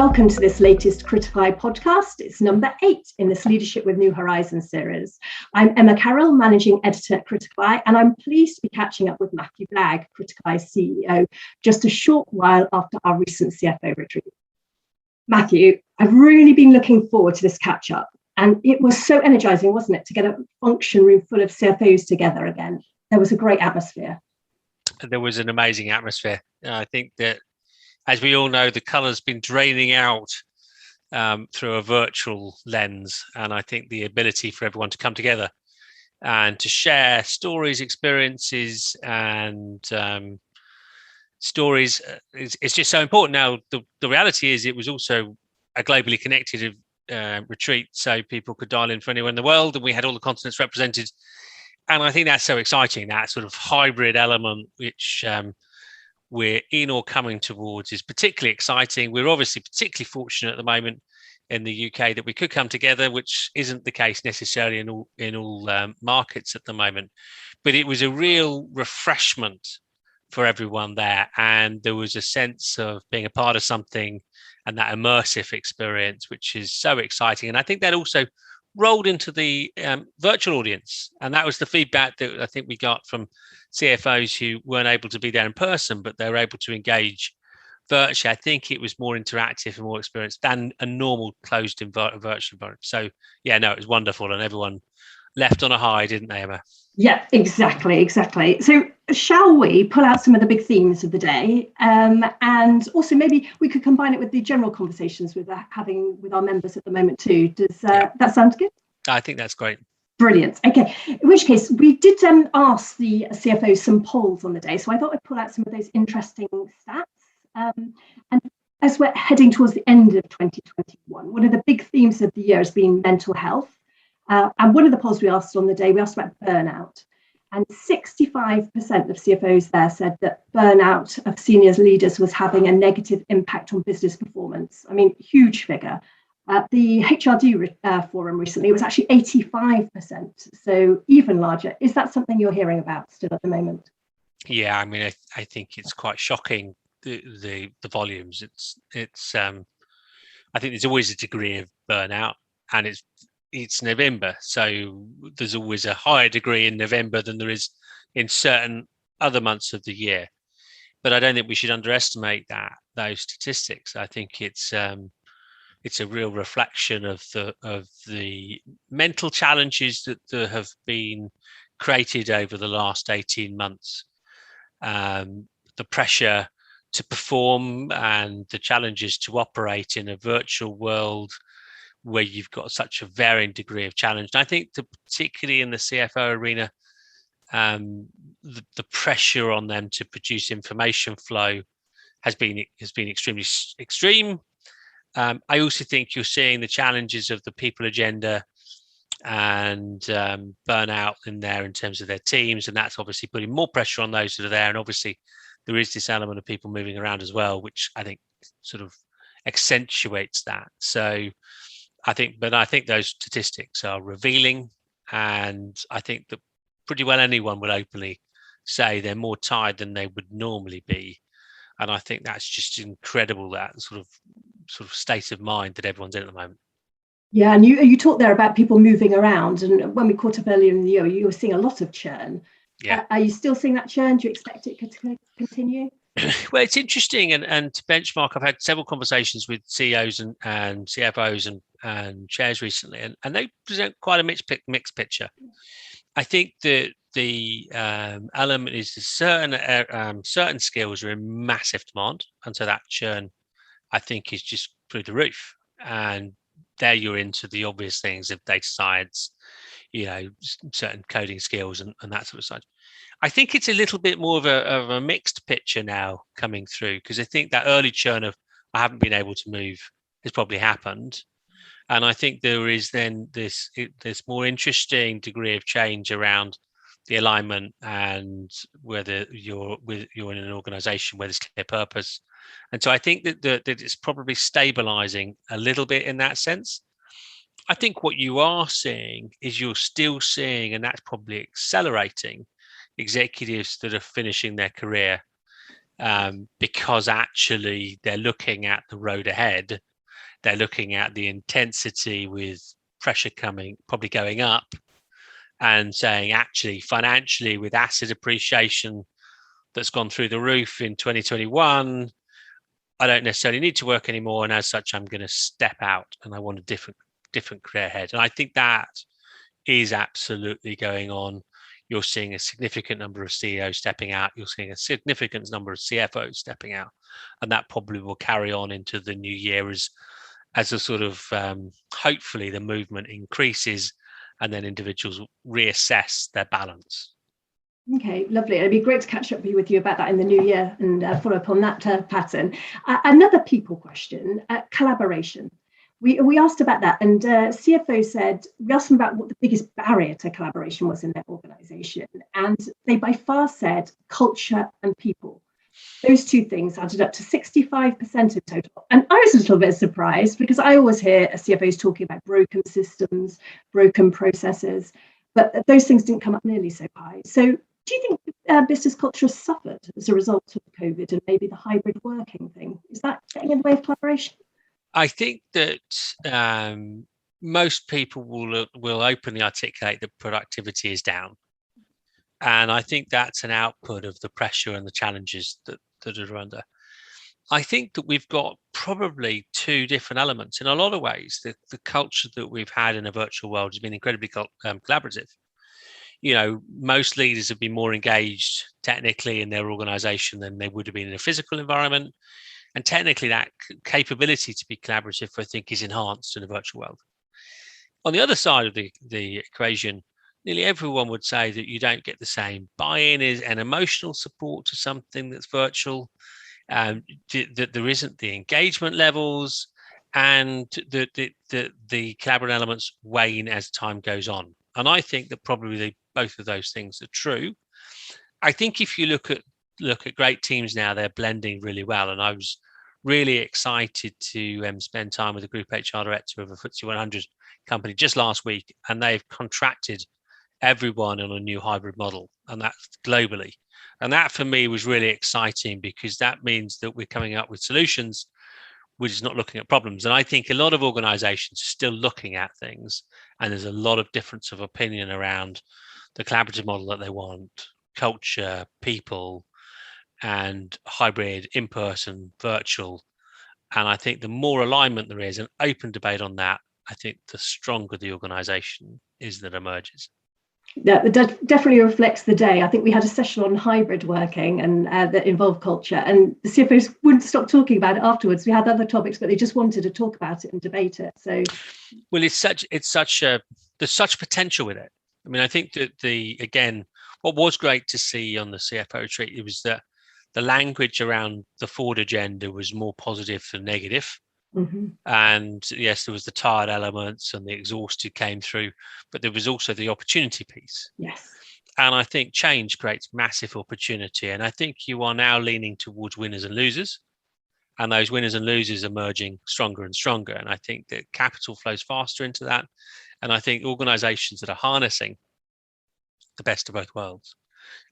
Welcome to this latest Criticaleye podcast. It's number 8 in this Leadership with New Horizons series. I'm Emma Carroll, Managing Editor at Criticaleye, and I'm pleased to be catching up with Matthew Blagg, Criticaleye's CEO, just a short while after our recent CFO Retreat. Matthew, I've really been looking forward to this catch-up, and it was so energizing, wasn't it, to get a function room full of CFOs together again. There was a great atmosphere. There was an amazing atmosphere. I think that, as we all know, the colour's been draining out through a virtual lens. And I think the ability for everyone to come together and to share stories, experiences, and stories is just so important. Now, the reality is it was also a globally connected retreat, so people could dial in from anywhere in the world, and we had all the continents represented. And I think that's so exciting, that sort of hybrid element, which we're in or coming towards, is particularly exciting. We're obviously particularly fortunate at the moment in the UK that we could come together, which isn't the case necessarily in all markets at the moment. But it was a real refreshment for everyone there, and there was a sense of being a part of something and that immersive experience, which is so exciting. And I think that also rolled into the virtual audience, and that was the feedback that I think we got from CFOs who weren't able to be there in person, but they were able to engage virtually. I think it was more interactive and more experienced than a normal closed virtual environment. So yeah, no, it was wonderful, and everyone left on a high, didn't they, Emma? Yeah, exactly. So shall we pull out some of the big themes of the day, and also maybe we could combine it with the general conversations we're having with our members at the moment too. Does that sound good? I think that's great. Brilliant. Okay, in which case we did ask the CFOs some polls on the day, so I thought I'd pull out some of those interesting stats. And as we're heading towards the end of 2021, one of the big themes of the year has been mental health. And one of the polls we asked on the day, we asked about burnout. And 65% of CFOs there said that burnout of senior leaders was having a negative impact on business performance. I mean, huge figure. The HRD forum recently was actually 85%, so even larger. Is that something you're hearing about still at the moment? Yeah, I mean, I think it's quite shocking, the volumes. It's I think there's always a degree of burnout, and it's November, so there's always a higher degree in November than there is in certain other months of the year. But I don't think we should underestimate those statistics. I think it's a real reflection of the mental challenges that have been created over the last 18 months. The pressure to perform and the challenges to operate in a virtual world where you've got such a varying degree of challenge. And I think particularly in the CFO arena, the pressure on them to produce information flow has been extremely extreme. I also think you're seeing the challenges of the people agenda and burnout in there in terms of their teams, and that's obviously putting more pressure on those that are there. And obviously there is this element of people moving around as well, which I think sort of accentuates that. So I think those statistics are revealing, and I think that pretty well anyone would openly say they're more tired than they would normally be. And I think that's just incredible, that sort of state of mind that everyone's in at the moment. Yeah, and you talked there about people moving around, and when we caught up earlier in the year, you were seeing a lot of churn. Yeah. Are you still seeing that churn? Do you expect it to continue? Well, it's interesting, and to benchmark, I've had several conversations with CEOs and CFOs and chairs recently, and they present quite a mixed picture. I think that the element is that certain skills are in massive demand, and so that churn, I think, is just through the roof. And there you're into the obvious things of data science, certain coding skills and that sort of side. I think it's a little bit more of a mixed picture now coming through, because I think that early churn of I haven't been able to move has probably happened. And I think there is then this more interesting degree of change around the alignment and whether you're in an organization where there's clear purpose. And so I think that it's probably stabilizing a little bit in that sense. I think what you are seeing is you're still seeing, and that's probably accelerating, executives that are finishing their career because actually they're looking at the road ahead They're looking at the intensity with pressure probably going up, and saying, actually, financially, with asset appreciation that's gone through the roof in 2021, I don't necessarily need to work anymore, and as such, I'm going to step out, and I want a different career ahead. And I think that is absolutely going on. You're seeing a significant number of CEOs stepping out. You're seeing a significant number of CFOs stepping out, and that probably will carry on into the new year as a sort of hopefully the movement increases, and then individuals reassess their balance. Okay, lovely. It'd be great to catch up with you about that in the new year and follow up on that pattern. Another people question, collaboration. We asked about that, and CFO said, we asked them about what the biggest barrier to collaboration was in their organization. And they by far said culture and people. Those two things added up to 65% in total. And I was a little bit surprised, because I always hear CFOs talking about broken systems, broken processes, but those things didn't come up nearly so high. So do you think business culture has suffered as a result of COVID and maybe the hybrid working thing? Is that getting in the way of collaboration? I think that most people will openly articulate that productivity is down. And I think that's an output of the pressure and the challenges that are under. I think that we've got probably two different elements. In a lot of ways, the culture that we've had in a virtual world has been incredibly collaborative. You know, most leaders have been more engaged technically in their organization than they would have been in a physical environment. And technically, that capability to be collaborative, I think, is enhanced in a virtual world. On the other side of the equation, nearly everyone would say that you don't get the same buy-in and emotional support to something that's virtual, that there isn't the engagement levels, and the collaborative elements wane as time goes on. And I think that probably both of those things are true. I think if you look at great teams now, they're blending really well. And I was really excited to spend time with the group HR director of a FTSE 100 company just last week, and they've contracted everyone on a new hybrid model, and that's globally. And that for me was really exciting, because that means that we're coming up with solutions which is not looking at problems. And I think a lot of organizations are still looking at things, and there's a lot of difference of opinion around the collaborative model that they want, culture, people, and hybrid, in-person, virtual. And I think the more alignment there is, an open debate on that, I think the stronger the organization is that emerges. That definitely reflects the day. I think we had a session on hybrid working and that involved culture, and the CFOs wouldn't stop talking about it afterwards. We had other topics, but they just wanted to talk about it and debate it. So, well, there's such potential with it. I mean, I think that again, what was great to see on the CFO retreat, it was that the language around the forward agenda was more positive than negative. Mm-hmm. And yes, there was the tired elements and the exhausted came through, but there was also the opportunity piece. Yes. And I think change creates massive opportunity. And I think you are now leaning towards winners and losers, and those winners and losers emerging stronger and stronger. And I think that capital flows faster into that. And I think organizations that are harnessing the best of both worlds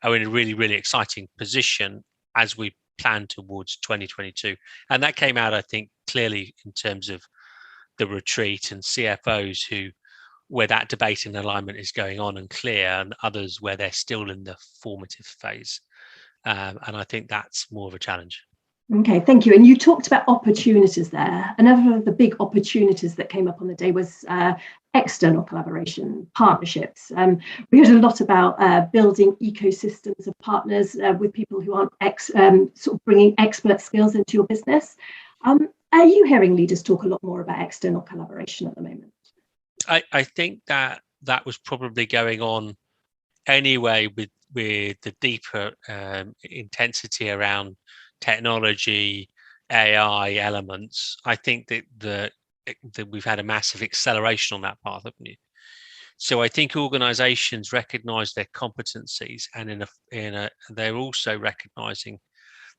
are in a really, really exciting position as we plan towards 2022. And that came out, I think, clearly in terms of the retreat and CFOs where that debate and alignment is going on and clear, and others where they're still in the formative phase. And I think that's more of a challenge. Okay, thank you. And you talked about opportunities there. Another of the big opportunities that came up on the day was external collaboration, partnerships. We heard a lot about building ecosystems of partners with people who aren't sort of bringing expert skills into your business. Are you hearing leaders talk a lot more about external collaboration at the moment? I think that was probably going on anyway with the deeper intensity around technology, AI elements. I think that we've had a massive acceleration on that path, haven't you? So I think organizations recognize their competencies, and they're also recognizing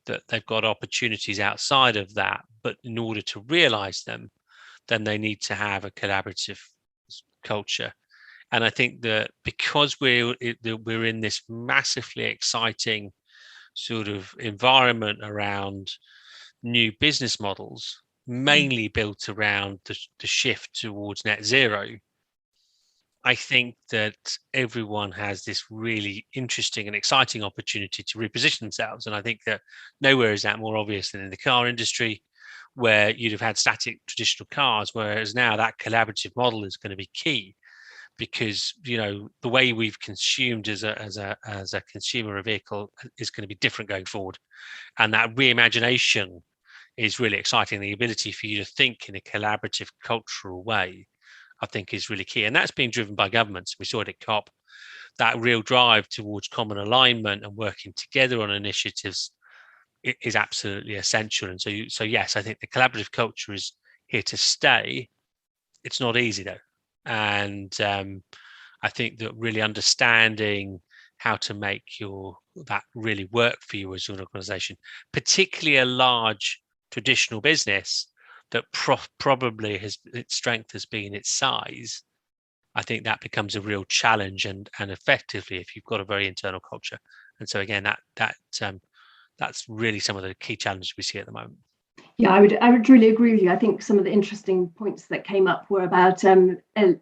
that they've got opportunities outside of that, but in order to realize them, then they need to have a collaborative culture. And I think that because we're in this massively exciting sort of environment around new business models, mainly built around the shift towards net zero, I think that everyone has this really interesting and exciting opportunity to reposition themselves. And I think that nowhere is that more obvious than in the car industry, where you'd have had static traditional cars, whereas now that collaborative model is going to be key, because the way we've consumed as a consumer a vehicle is going to be different going forward, and that reimagination is really exciting. The ability for you to think in a collaborative cultural way, I think, is really key, and that's being driven by governments. We saw it at COP. That real drive towards common alignment and working together on initiatives is absolutely essential. And so yes, I think the collaborative culture is here to stay. It's not easy though, and I think that really understanding how to make that really work for you as an organization, particularly a large traditional business that probably its strength has been its size, I think that becomes a real challenge, and effectively if you've got a very internal culture. And so again, that's really some of the key challenges we see at the moment. Yeah, I would really agree with you. I think some of the interesting points that came up were about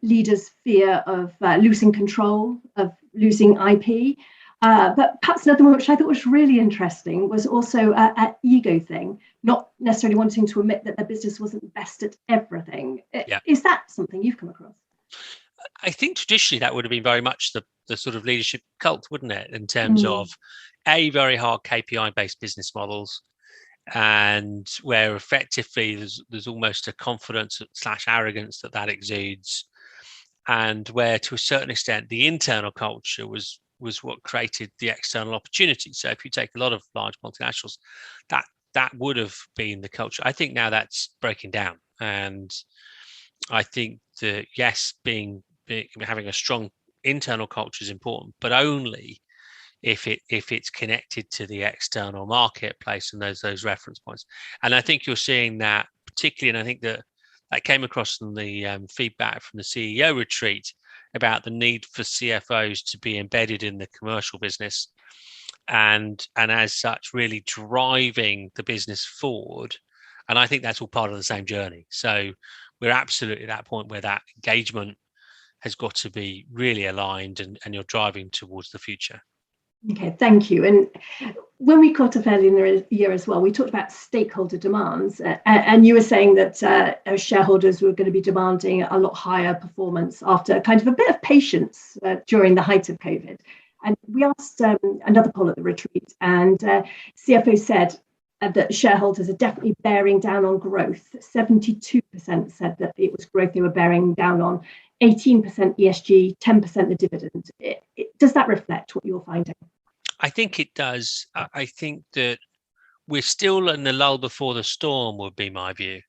leaders' fear of losing control, of losing IP. But perhaps another one which I thought was really interesting was also an ego thing, not necessarily wanting to admit that their business wasn't best at everything. Yeah. Is that something you've come across? I think traditionally that would have been very much the sort of leadership cult, wouldn't it? In terms of very hard KPI-based business models, and where effectively there's almost a confidence / arrogance that exudes, and where to a certain extent the internal culture was what created the external opportunity. So if you take a lot of large multinationals, that would have been the culture. I think now that's breaking down, and I think that yes, having a strong internal culture is important, but only if it's connected to the external marketplace and those reference points. And I think you're seeing that particularly, and I think that came across in the feedback from the CEO retreat about the need for CFOs to be embedded in the commercial business, and as such really driving the business forward. And I think that's all part of the same journey. So we're absolutely at that point where that engagement has got to be really aligned, and you're driving towards the future. Okay, thank you. And when we caught up earlier in the year as well, we talked about stakeholder demands, and you were saying that shareholders were going to be demanding a lot higher performance after kind of a bit of patience during the height of COVID. And we asked another poll at the retreat, and CFO said that shareholders are definitely bearing down on growth. 72% said that it was growth they were bearing down on, 18% ESG, 10% the dividend. Does that reflect what you're finding? I think it does. I think that we're still in the lull before the storm would be my view.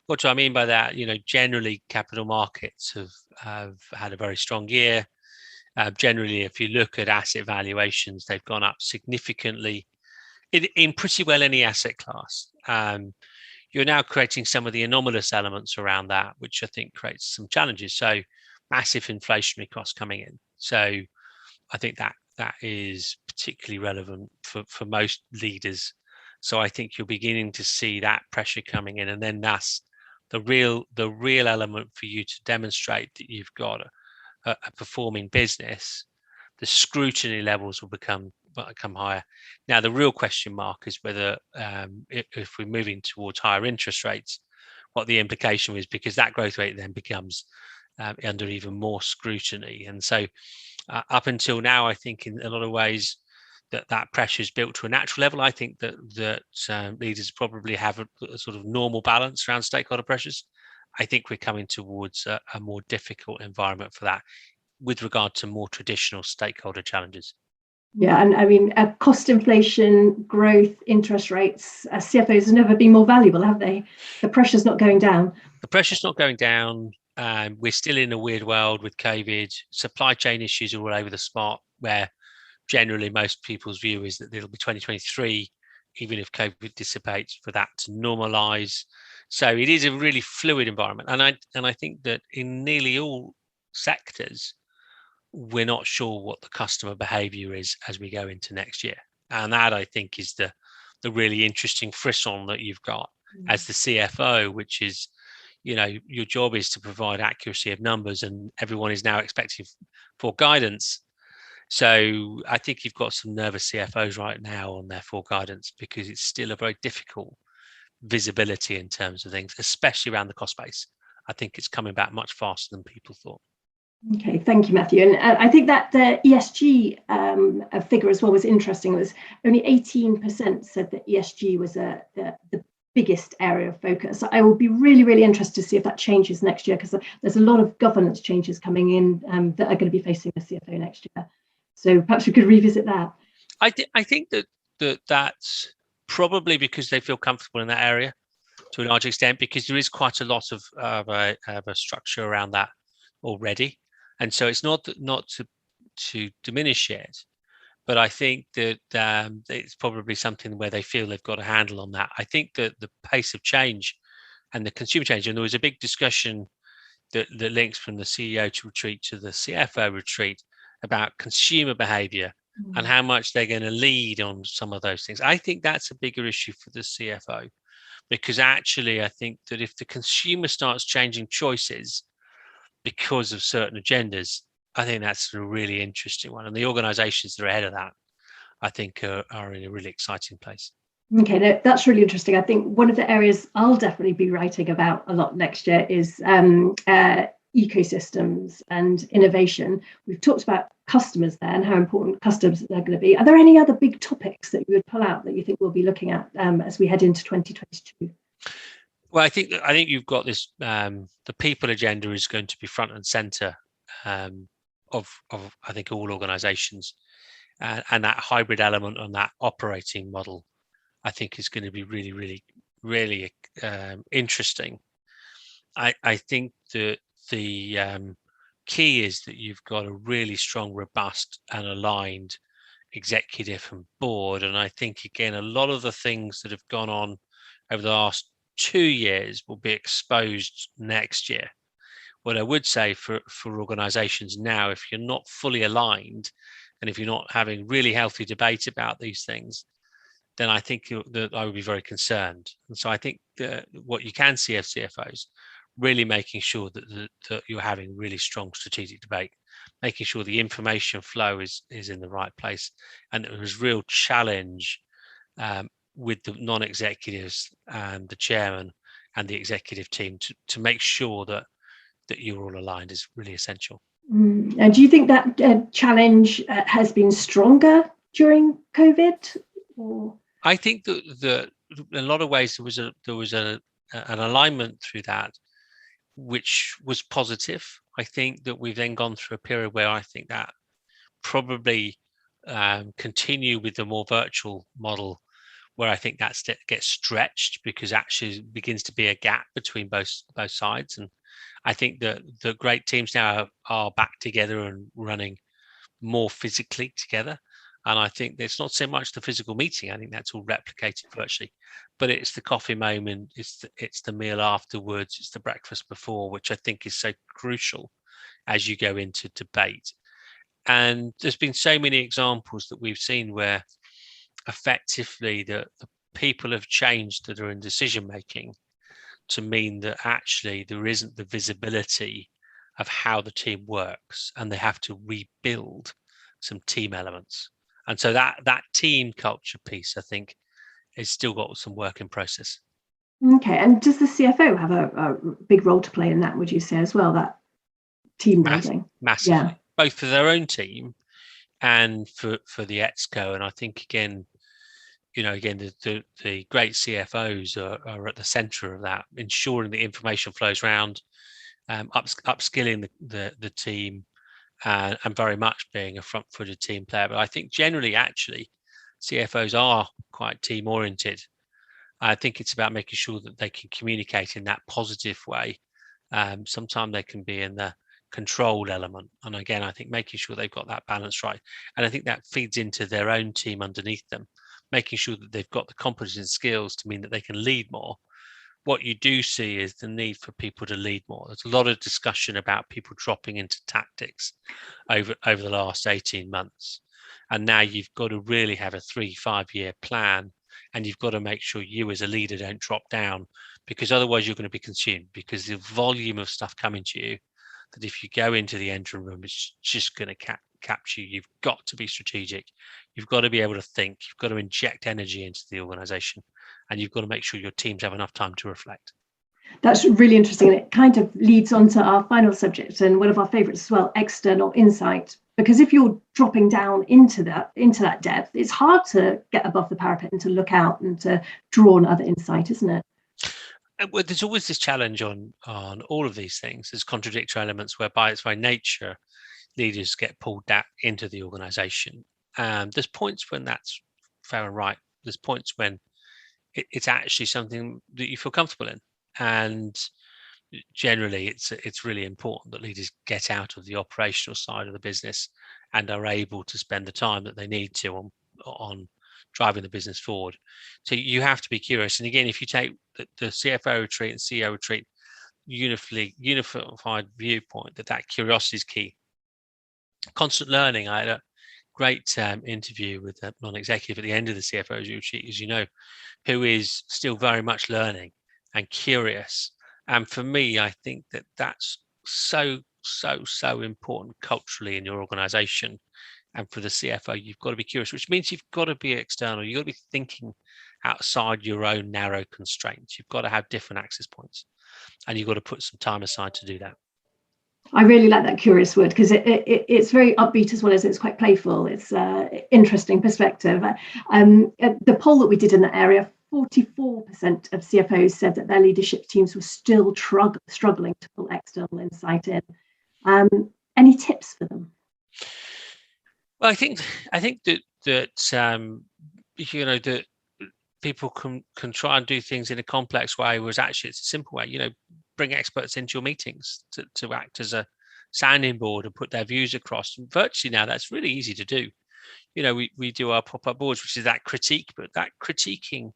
What do I mean by that? Generally capital markets have had a very strong year. Generally, if you look at asset valuations, they've gone up significantly in pretty well any asset class. You're now creating some of the anomalous elements around that, which I think creates some challenges. So massive inflationary costs coming in. So I think that is particularly relevant for most leaders. So I think you're beginning to see that pressure coming in, and then that's the real element for you to demonstrate that you've got a performing business. The scrutiny levels will become higher. Now, the real question mark is whether if we're moving towards higher interest rates, what the implication is, because that growth rate then becomes under even more scrutiny. And so up until now, I think in a lot of ways that pressure is built to a natural level. I think that leaders probably have a sort of normal balance around stakeholder pressures. I think we're coming towards a more difficult environment for that with regard to more traditional stakeholder challenges. Yeah, and I mean, cost inflation, growth, interest rates, CFOs have never been more valuable, have they? The pressure's not going down. The pressure's not going down. We're still in a weird world with COVID. Supply chain issues are all over the spot, where generally most people's view is that it'll be 2023, even if COVID dissipates, for that to normalize. So it is a really fluid environment. And I think that in nearly all sectors, we're not sure what the customer behavior is as we go into next year. And that, I think, is the really interesting frisson that you've got. as the CFO, which is, your job is to provide accuracy of numbers, and everyone is now expecting for guidance. So I think you've got some nervous CFOs right now on their for guidance, because it's still a very difficult visibility in terms of things, especially around the cost base. I think it's coming back much faster than people thought. Okay, thank you, Matthew. And I think that the ESG figure as well was interesting. It was only 18% said that ESG was the biggest area of focus. I will be really, really interested to see if that changes next year, because there's a lot of governance changes coming in that are going to be facing the CFO next year. So perhaps we could revisit that. I think that's probably because they feel comfortable in that area to a large extent, because there is quite a lot of a structure around that already. And so it's not to diminish it, but I think that it's probably something where they feel they've got a handle on that. I think that the pace of change and the consumer change, and there was a big discussion that links from the CEO retreat to the CFO retreat about consumer behavior and how much they're going to lead on some of those things. I think that's a bigger issue for the CFO, because actually I think that if the consumer starts changing choices because of certain agendas, I think that's a really interesting one. And the organizations that are ahead of that, I think, are in a really exciting place. Okay, no, that's really interesting. I think one of the areas I'll definitely be writing about a lot next year is ecosystems and innovation. We've talked about customers there and how important customers are going to be. Are there any other big topics that you would pull out that you think we'll be looking at as we head into 2022? Well, I think you've got this. The people agenda is going to be front and center of I think all organisations, and that hybrid element on that operating model, I think, is going to be really, really, really interesting. I think that the key is that you've got a really strong, robust, and aligned executive and board. And I think, again, a lot of the things that have gone on over the last 2 years will be exposed next year. What I would say for organizations now, if you're not fully aligned and if you're not having really healthy debate about these things, then I think that I would be very concerned. And so I think what you can see of CFOs really making sure that you're having really strong strategic debate, making sure the information flow is in the right place, and there was real challenge with the non-executives and the chairman and the executive team to make sure that you're all aligned is really essential. And do you think that challenge has been stronger during COVID? Or? I think that in a lot of ways there was an alignment through that, which was positive. I think that we've then gone through a period where I think that probably continue with the more virtual model, where I think that gets stretched because actually begins to be a gap between both sides. And I think that the great teams now are back together and running more physically together. And I think it's not so much the physical meeting. I think that's all replicated virtually, but it's the coffee moment, it's the meal afterwards, it's the breakfast before, which I think is so crucial as you go into debate. And there's been so many examples that we've seen where effectively the people have changed that are in decision making to mean that actually there isn't the visibility of how the team works, and they have to rebuild some team elements. And so that team culture piece, I think, has still got some work in process. Okay, and does the CFO have a big role to play in that, would you say, as well, that team building? Massively, both for their own team and for the ExCo. And I think, again, the great CFOs are at the center of that, ensuring the information flows around, upskilling the team, and very much being a front-footed team player. But I think generally, actually, CFOs are quite team-oriented. I think it's about making sure that they can communicate in that positive way. Sometimes they can be in the controlled element. And again, I think making sure they've got that balance right. And I think that feeds into their own team underneath them, making sure that they've got the competence and skills to mean that they can lead more. What you do see is the need for people to lead more. There's a lot of discussion about people dropping into tactics over the last 18 months. And now you've got to really have a 3-5 year plan And you've got to make sure you as a leader don't drop down, because otherwise you're going to be consumed, because the volume of stuff coming to you, that if you go into the engine room, it's just going to capture you. You've got to be strategic. You've got to be able to think. You've got to inject energy into the organization, and you've got to make sure your teams have enough time to reflect. That's really interesting. And it kind of leads on to our final subject, and one of our favorites as well, external insight. Because if you're dropping down into that depth, it's hard to get above the parapet and to look out and to draw on other insight, isn't it? Well, there's always this challenge on all of these things. There's contradictory elements where, by its very nature, leaders get pulled down into the organization. There's points when that's fair and right. There's points when it's actually something that you feel comfortable in. And generally, it's really important that leaders get out of the operational side of the business and are able to spend the time that they need to on driving the business forward. So you have to be curious. And again, if you take the CFO retreat and CEO retreat unified viewpoint, that curiosity is key. Constant learning. I had a great interview with a non-executive at the end of the CFO retreat, as you know, who is still very much learning and curious. And for me, I think that's so important culturally in your organization. And for the CFO, you've got to be curious, which means you've got to be external. You've got to be thinking outside your own narrow constraints. You've got to have different access points, and you've got to put some time aside to do that. I really like that curious word, because it's very upbeat as well as it's quite playful. It's interesting perspective. The poll that we did in that area, 44% of CFOs said that their leadership teams were still struggling to pull external insight in. Any tips for them? Well, I think that that people can try and do things in a complex way, whereas actually it's a simple way. Bring experts into your meetings to act as a sounding board and put their views across. And virtually now, that's really easy to do. We do our pop-up boards, which is that critique, but that critiquing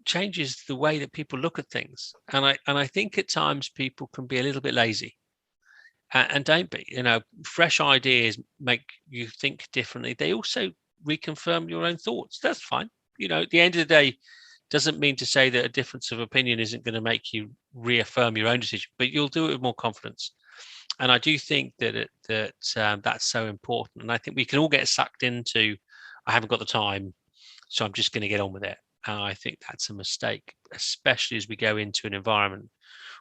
changes the way that people look at things. And I think at times people can be a little bit lazy. And don't be. Fresh ideas make you think differently. They also reconfirm your own thoughts. That's fine. At the end of the day, doesn't mean to say that a difference of opinion isn't going to make you reaffirm your own decision, but you'll do it with more confidence. And I do think that's so important. And I think we can all get sucked into, I haven't got the time, so I'm just going to get on with it. And I think that's a mistake, especially as we go into an environment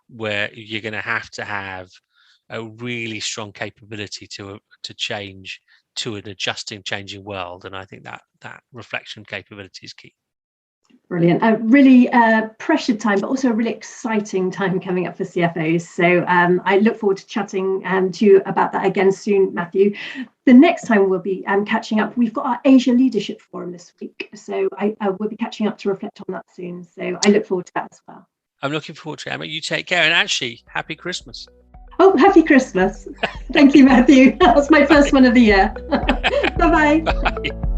where you're going to have a really strong capability to change to an adjusting, changing world. And I think that reflection capability is key. Brilliant. A really pressured time, but also a really exciting time coming up for CFOs. So I look forward to chatting to you about that again soon, Matthew. The next time we'll be catching up, we've got our Asia Leadership Forum this week. So I will be catching up to reflect on that soon. So I look forward to that as well. I'm looking forward to it, Emma. You take care. And actually, happy Christmas. Oh, happy Christmas. Thank you, Matthew. That was my first one of the year. Bye-bye. Bye.